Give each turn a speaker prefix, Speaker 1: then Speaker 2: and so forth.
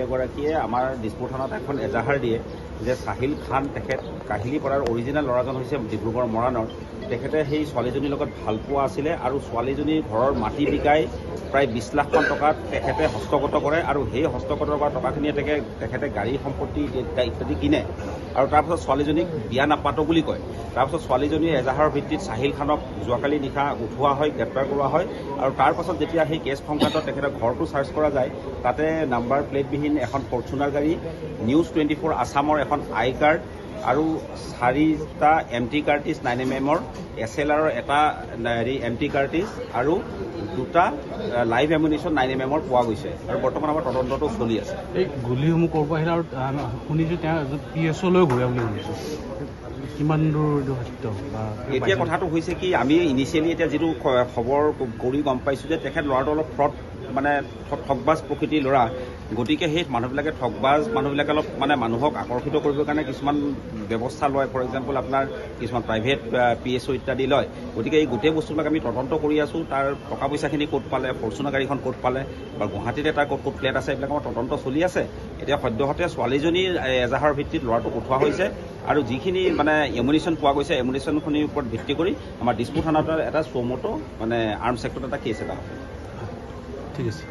Speaker 1: এগৰাকীয়ে আমাৰ দিছপুৰ থানাত এখন এজাহাৰ দিয়ে যে চাহিল খান তেখেত কাহিলীপাৰাৰ অৰিজিনেল ল'ৰাজন হৈছে ডিব্ৰুগড় মৰাণৰ। তেখেতে সেই ছোৱালীজনীৰ লগত ভালপোৱা আছিলে আৰু ছোৱালীজনীৰ ঘৰৰ মাটি বিকাই প্ৰায় 20 লাখমান টকা তেখেতে হস্তগত কৰে আৰু সেই হস্তগত কৰা টকাখিনিয়ে তেখেতে গাড়ী সম্পত্তি ইত্যাদি কিনে আৰু তাৰপাছত ছোৱালীজনীক বিয়া নাপাতো বুলি কয়। তাৰপাছত ছোৱালীজনীয়ে এজাহাৰৰ ভিত্তিত চাহিল খানক যোৱাকালি নিশা উঠোৱা হয়, গ্ৰেপ্তাৰ কৰোৱা হয় আৰু তাৰপাছত যেতিয়া সেই কেছ সংক্ৰান্তত তেখেতৰ ঘৰটো চাৰ্চ কৰা যায়, তাতে নাম্বাৰ প্লেটবিহীন এখন ফৰ্চুনাৰ গাড়ী, নিউজ 24 আছামৰ এখন আই কাৰ্ড আৰু 4টা এমটি কাৰ্টিজ 9mm SLR এটা এমটি কাৰ্টিজ আৰু 2টা লাইভ এমুনিশ্যন 9mm পোৱা গৈছে আৰু বৰ্তমান আমাৰ তদন্তটো চলি আছে।
Speaker 2: এই গুলীসমূহ ক'ৰ পৰা আহিলে আৰু শুনিছোঁ তেওঁ PSলৈ ঘূৰা বুলি শুনিছোঁ, কিমান দূৰ সত্য?
Speaker 1: এতিয়া কথাটো হৈছে কি, আমি ইনিচিয়েলি এতিয়া যিটো খবৰ কৰি গম পাইছোঁ যে তেখেত ল'ৰাটো অলপ ফ্ৰড মানে ঠগবাজ প্ৰকৃতিৰ ল'ৰা, গতিকে সেই মানুহবিলাকে ঠগবাজ মানুহবিলাকে অলপ মানে মানুহক আকৰ্ষিত কৰিবৰ কাৰণে কিছুমান ব্যৱস্থা লয়। ফৰ এক্সাম্পল আপোনাৰ কিছুমান প্ৰাইভেট PSO ইত্যাদি লয়। গতিকে এই গোটেই বস্তুবিলাক আমি তদন্ত কৰি আছোঁ। তাৰ টকা পইচাখিনি ক'ত পালে, ফৰ্চুনাৰ গাড়ীখন ক'ত পালে বা গুৱাহাটীতে তাৰ ক'ত ফ্লেট আছে, এইবিলাক আমাৰ তদন্ত চলি আছে। এতিয়া সদ্যহতে ছোৱালীজনীৰ এজাহাৰৰ ভিত্তিত ল'ৰাটোক উঠোৱা হৈছে আৰু যিখিনি মানে এমুনিশ্যন পোৱা গৈছে, এমুনিশ্যনখিনিৰ ওপৰত ভিত্তি কৰি আমাৰ দিছপুৰ থানাত এটা চৌমটো মানে আৰ্মছ এক্টত এটা কেছ এটা হ'ব।
Speaker 2: ঠিক আছে।